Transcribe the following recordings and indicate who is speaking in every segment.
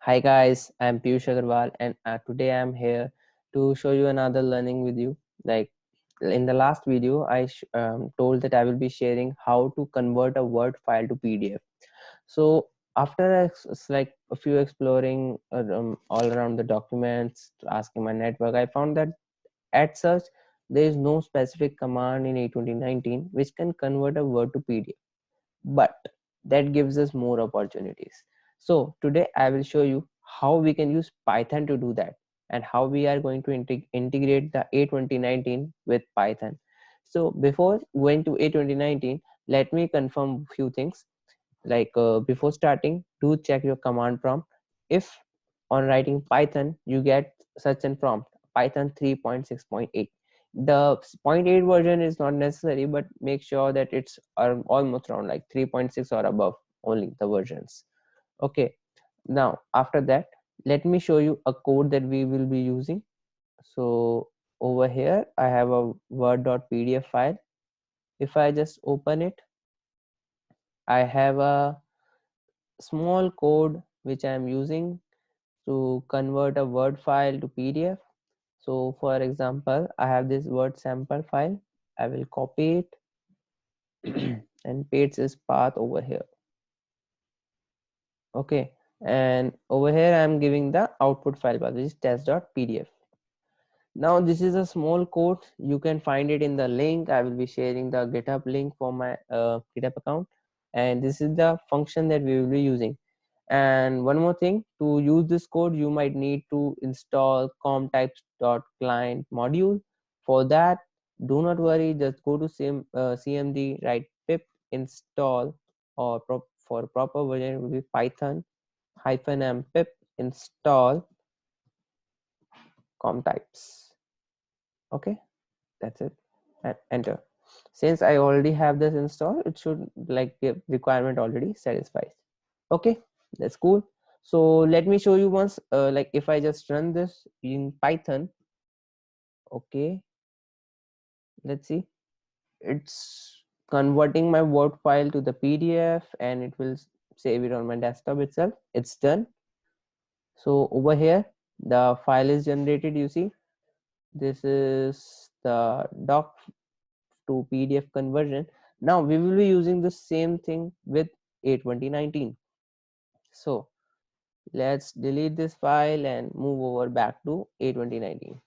Speaker 1: Hi guys, I'm Piyush Agarwal and today I'm here to show you another learning with you. Like in the last video, I told that I will be sharing how to convert a Word file to PDF. So after like a few exploring all around the documents, asking my network, I found that at such there is no specific command in A2019 which can convert a Word to PDF, but that gives us more opportunities. So today I will show you how we can use Python to do that and how we are going to integrate the A2019 with Python. So before going to A2019, let me confirm few things. Before starting, do check your command prompt. If on writing Python you get such an prompt, Python 3.6.8, the point 0.8 version is not necessary, but make sure that it's almost around like 3.6 or above only the versions. Okay, now after that, let me show you a code that we will be using. So over here I have a word.pdf file. If I just open it, I have a small code which I am using to convert a Word file to PDF. So for example, I have this Word sample file. I will copy it and paste this path over here. Okay, and over here I am giving the output file path, which is test.pdf. Now this is a small code. You can find it in the link. I will be sharing the GitHub link for my GitHub account, and this is the function that we will be using. And one more thing, to use this code you might need to install comtypes.client module. For that, do not worry, just go to cmd, write pip install, or for proper version it will be python -m pip install comtypes. Okay, that's it, and enter. Since I already have this installed, it should like the requirement already satisfied. Okay, that's cool. So let me show you once, like if I just run this in Python. Okay, let's see, it's converting my Word file to the PDF and it will save it on my desktop itself. It's done. So over here the file is generated. You see, this is the doc to PDF conversion. Now we will be using the same thing with A2019. So let's delete this file and move over back to A2019.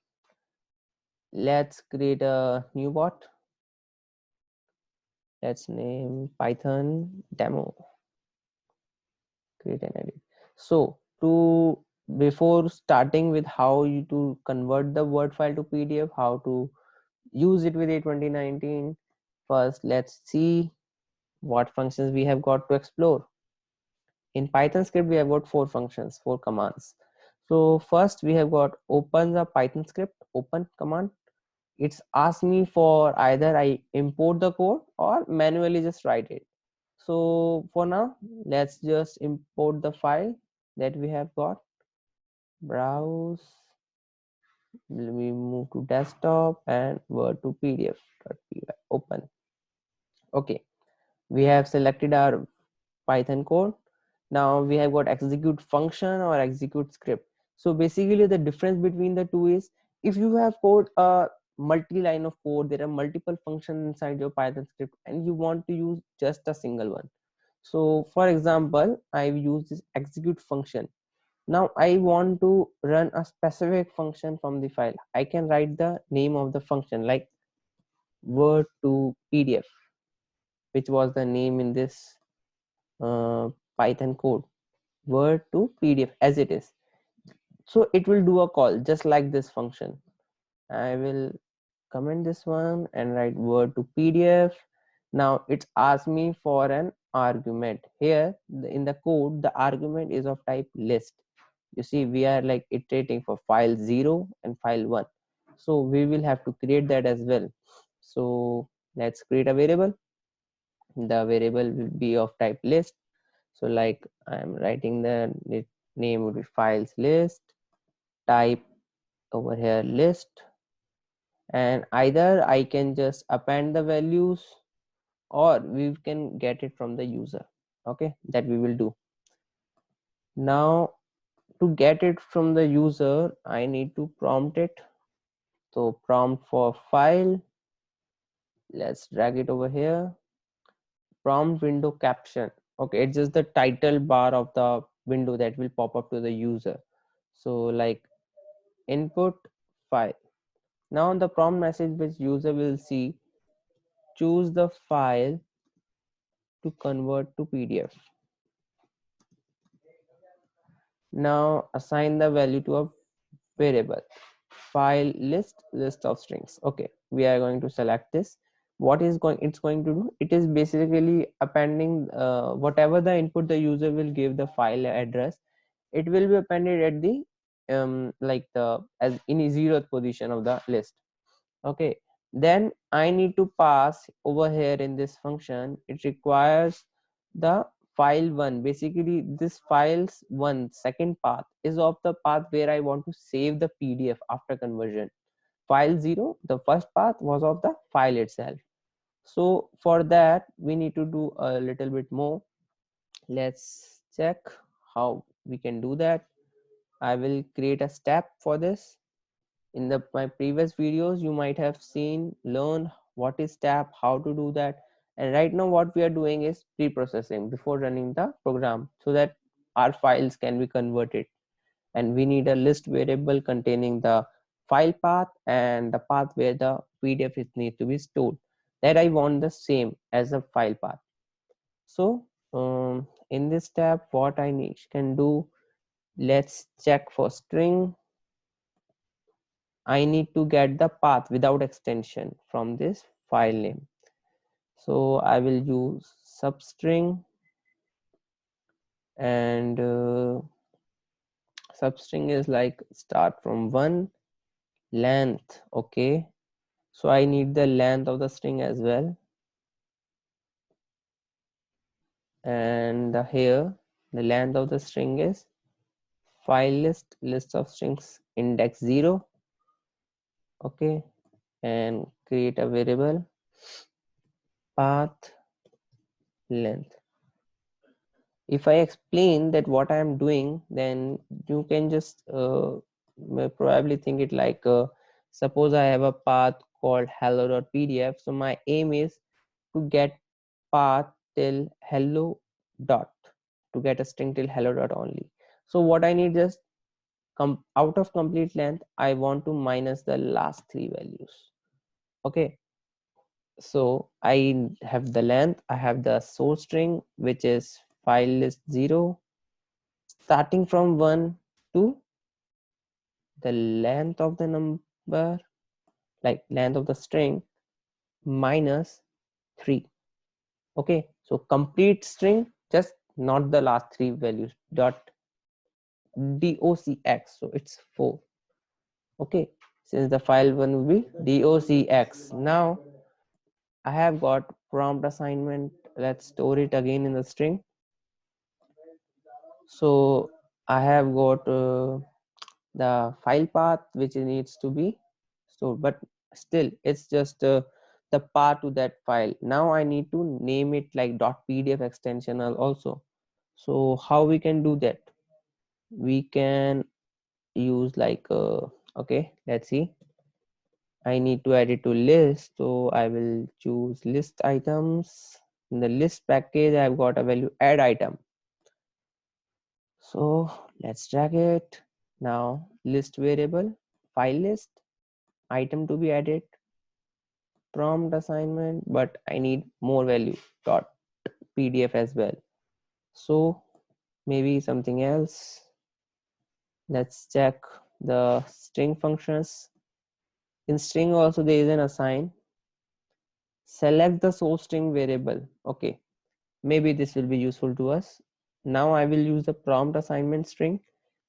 Speaker 1: Let's create a new bot. Let's name Python demo. Create and edit. So to before starting with how you to convert the Word file to PDF, how to use it with A2019, first let's see what functions we have got to explore. In Python script we have got four functions, four commands. So first we have got open the Python script, open command. It's asked me for either I import the code or manually just write it. So for now, let's just import the file that we have got. Browse, we move to desktop and word to pdf.py, open. Okay, we have selected our Python code. Now we have got execute function or execute script. So basically the difference between the two is, if you have code a multi-line of code, there are multiple functions inside your Python script and you want to use just a single one. So for example, I use this execute function. Now I want to run a specific function from the file. I can write the name of the function like word to PDF, which was the name in this Python code, word to PDF as it is. So it will do a call just like this function. I will comment this one and write word to PDF. Now it's asked me for an argument. Here in the code, the argument is of type list. You see, we are like iterating for file 0 and file 1. So we will have to create that as well. So let's create a variable. The variable will be of type list. So like I'm writing the name would be files list, type over here list, and either I can just append the values or we can get it from the user. Okay, that we will do. Now to get it from the user, I need to prompt it. So prompt for file, let's drag it over here. Prompt window caption, okay, it's just the title bar of the window that will pop up to the user. So like input file. Now the prompt message which user will see, choose the file to convert to PDF. Now assign the value to a variable, file list of strings. Okay, we are going to select this. What is going it's going to do, it is basically appending whatever the input the user will give the file address, it will be appended at the like the as in a zeroth position of the list. Okay, then I need to pass over here in this function, it requires the file one. Basically this files one second path is of the path where I want to save the PDF after conversion. File 0, the first path was of the file itself. So for that we need to do a little bit more. Let's check how we can do that. I will create a step for this. In my previous videos you might have seen, learn what is step, how to do that, and right now what we are doing is pre-processing before running the program so that our files can be converted. And we need a list variable containing the file path and the path where the PDF is need to be stored, that I want the same as the file path. So in this step what I need can do, let's check for string. I need to get the path without extension from this file name. So I will use substring, and substring is like start from 1 length. Okay, so I need the length of the string as well, and here the length of the string is file list of strings index 0. Okay, and create a variable path length. If I explain that what I am doing, then you can just may probably think it like suppose I have a path called hello.pdf. So my aim is to get path till hello dot, to get a string till hello dot only. So what I need, just come out of complete length, I want to minus the last 3 values. Okay, so I have the length, I have the source string which is file list 0, starting from 1 to the length of the number, like length of the string, minus 3. Okay, so complete string, just not the last 3 values, dot docx, so it's 4. Okay, since the file one will be docx. Now I have got prompt assignment. Let's store it again in the string. So I have got the file path which needs to be stored, but still it's just the path to that file. Now I need to name it like .pdf extension also. So how we can do that? We can use like okay, let's see. I need to add it to list, so I will choose list items. In the list package I've got a value add item, so let's drag it. Now list variable, file list, item to be added, prompt assignment, but I need more value dot pdf as well. So maybe something else. Let's check the string functions. In string also there is an assign. Select the source string variable. Okay, maybe this will be useful to us. Now I will use the prompt assignment string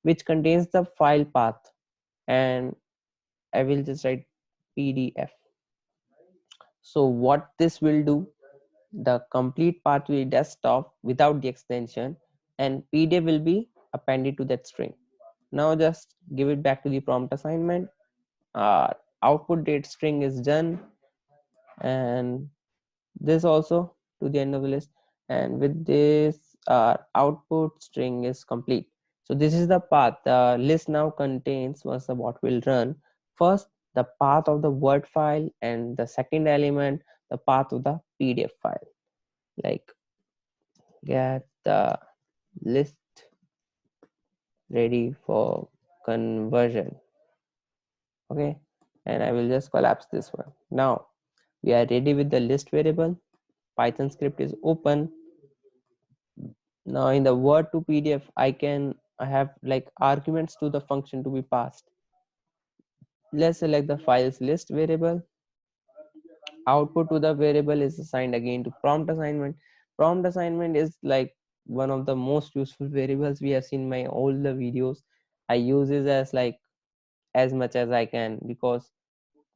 Speaker 1: which contains the file path, and I will just write pdf. So what this will do, the complete path will be desktop without the extension, and pdf will be appended to that string. Now just give it back to the prompt assignment. Output date string is done, and this also to the end of the list, and with this output string is complete. So this is the path. The list now contains, once the bot will run, first the path of the Word file, and the second element, the path of the PDF file. Like get the list ready for conversion. Okay, and I will just collapse this one. Now we are ready with the list variable. Python script is open. Now in the Word to PDF, I have like arguments to the function to be passed. Let's select the files list variable. Output to the variable is assigned again to prompt assignment. Prompt assignment is like one of the most useful variables we have seen in my all the videos. I use it as like as much as I can, because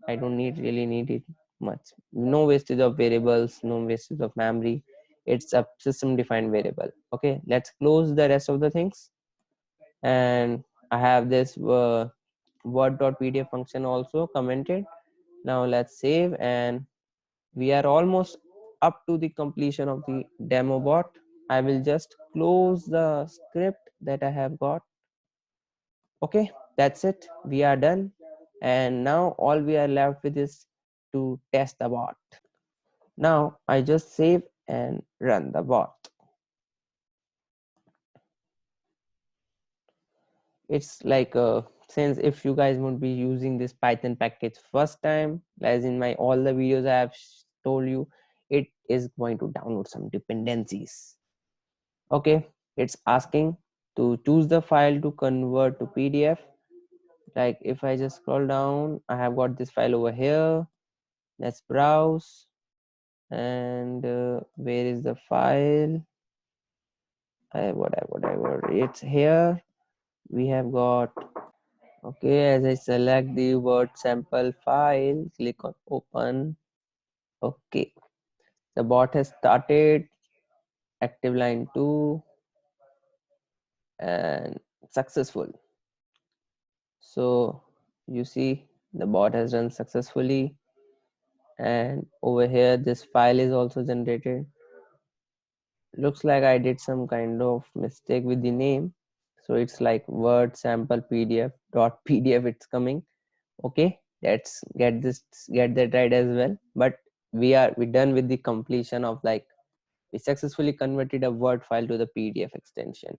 Speaker 1: I don't really need it much. No wastage of variables, no wastage of memory. It's a system defined variable. Okay, let's close the rest of the things. And I have this word.pdf function also commented. Now let's save, and we are almost up to the completion of the demo bot. I will just close the script that I have got. Okay, that's it, we are done. And now all we are left with is to test the bot. Now I just save and run the bot. It's like since if you guys would be using this Python package first time, as in my all the videos I have told you, it is going to download some dependencies. Okay, it's asking to choose the file to convert to PDF. Like if I just scroll down, I have got this file over here. Let's browse, and where is the file? Whatever, it's here. We have got, okay, as I select the word sample file, click on open. Okay, the bot has started. Active line 2 and successful. So you see the bot has run successfully, and over here this file is also generated. Looks like I did some kind of mistake with the name, so it's like word sample pdf dot pdf it's coming. Okay, let's get that right as well. But we done with the completion of, like, we successfully converted a word file to the pdf extension.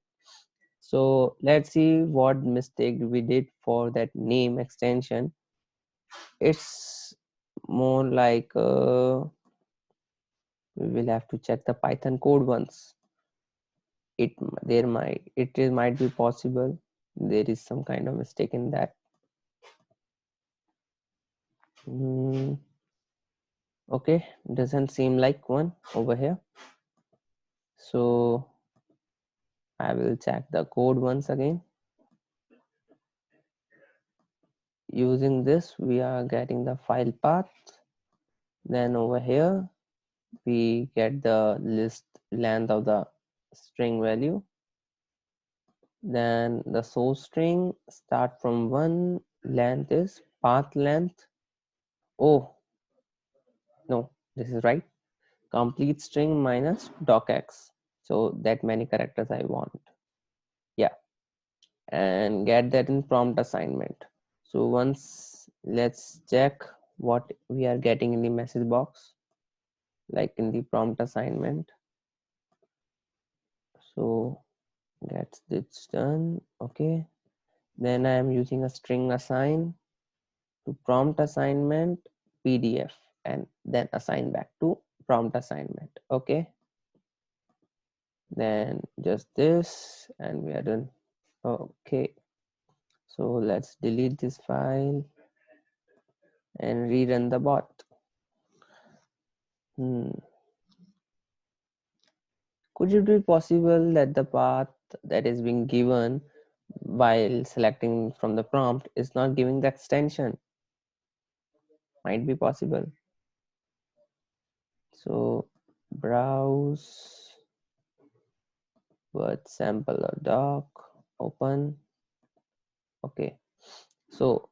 Speaker 1: So let's see what mistake we did for that name extension. It's more like we will have to check the Python code once. Might be possible there is some kind of mistake in that. Okay, doesn't seem like one over here. So I will check the code once again. Using this, we are getting the file path. Then over here, we get the list length of the string value. Then the source string start from 1, length is path length. Oh no, this is right. Complete string minus docx. So that many characters I want. Yeah, and get that in prompt assignment. So once, let's check what we are getting in the message box, like in the prompt assignment. So that's this done. Okay, then I am using a string assign to prompt assignment pdf, and then assign back to prompt assignment. Okay, then just this, and we are done. Okay, so let's delete this file and rerun the bot. Could it be possible that the path that is being given while selecting from the prompt is not giving the extension? Might be possible. So browse word sample or doc, open. Okay, so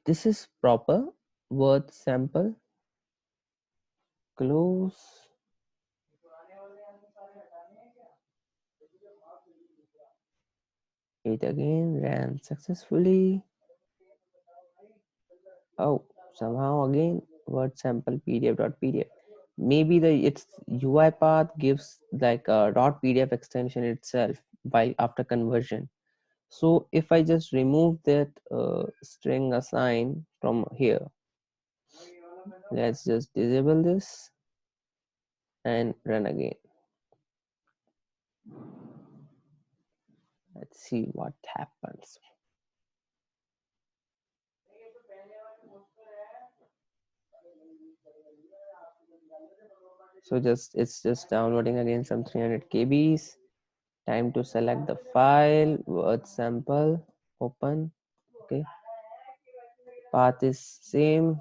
Speaker 1: this is proper word sample, close. It again ran successfully. Oh, somehow again word sample pdf.pdf. Maybe the its UI path gives like a .pdf extension itself by after conversion. So if I just remove that string assign from here, let's just disable this and run again. Let's see what happens. So it's just downloading again some 300 kbs. Time to select the file, word sample, open. Okay, path is same.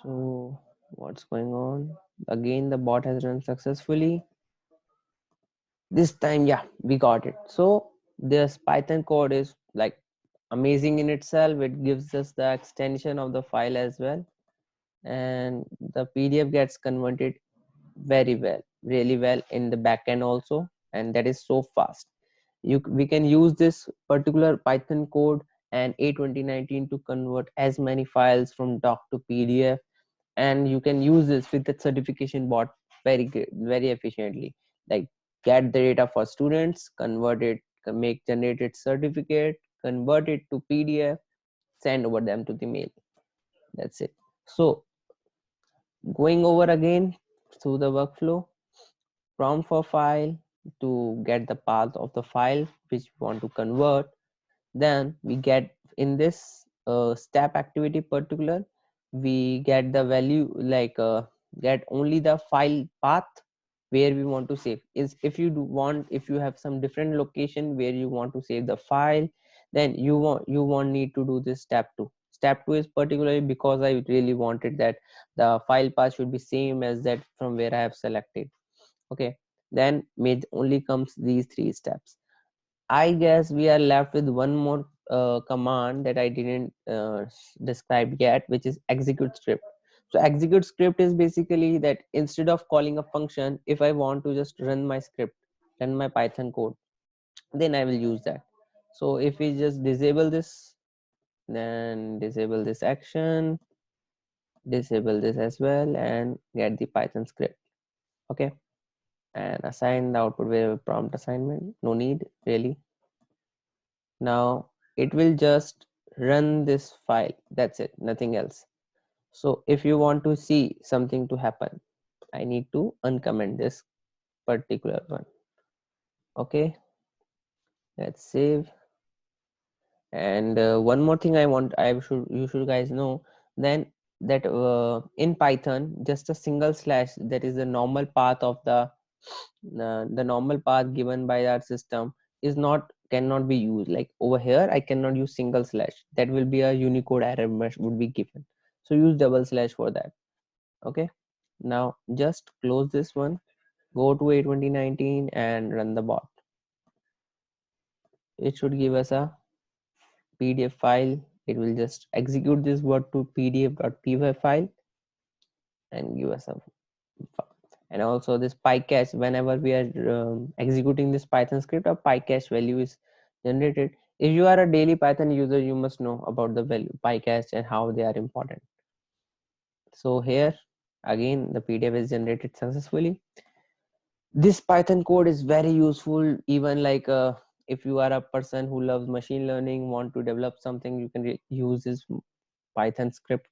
Speaker 1: So what's going on? Again, the bot has run successfully. This time, yeah, we got it. So this Python code is like amazing in itself. It gives us the extension of the file as well, and the PDF gets converted very well, really well in the backend also, and that is so fast. We can use this particular Python code and A2019 to convert as many files from doc to PDF, and you can use this with the certification bot very good, very efficiently. Like get the data for students, convert it, make generated certificate, convert it to PDF, send over them to the mail. That's it. So going over again through the workflow, prompt for file to get the path of the file which we want to convert. Then we get in this step activity particular, we get the value like get only the file path where we want to save. Is if you do want, if you have some different location where you want to save the file, then you won't need to do this step 2. Step 2 is particularly because I really wanted that the file path should be same as that from where I have selected. Okay, then made only comes these 3 steps. I guess we are left with one more command that I didn't describe yet, which is execute script. So execute script is basically that instead of calling a function, if I want to just run my script, run my Python code, then I will use that. So if we just disable this, then disable this action, disable this as well, and get the Python script. Okay, and assign the output variable prompt assignment. No need really. Now it will just run this file. That's it, nothing else. So if you want to see something to happen, I need to uncomment this particular one. Okay, let's save. And one more thing I should you should guys know, then that in Python just a single slash, that is the normal path of the normal path given by our system is not, cannot be used. Like over here I cannot use single slash, that will be a Unicode error would be given. So use double slash for that. Okay, now just close this one, go to A2019 and run the bot. It should give us a PDF file. It will just execute this word to pdf.py file and give us a file. And also this PyCache, whenever we are executing this Python script, a PyCache value is generated. If you are a daily Python user, you must know about the value PyCache and how they are important. So here again the PDF is generated successfully. This Python code is very useful, even like if you are a person who loves machine learning, want to develop something, you can use this Python script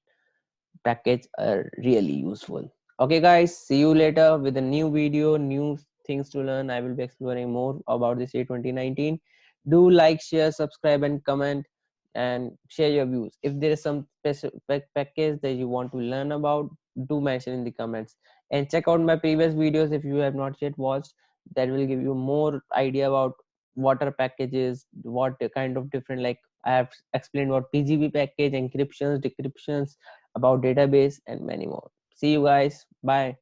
Speaker 1: package are really useful. Okay guys, see you later with a new video, new things to learn. I will be exploring more about this A2019. Do like, share, subscribe and comment and share your views. If there is some specific package that you want to learn about, do mention in the comments. And check out my previous videos if you have not yet watched. That will give you more idea about what are packages, what kind of different, like I have explained what PGP package, encryptions, decryptions, about database and many more. See you guys. Bye.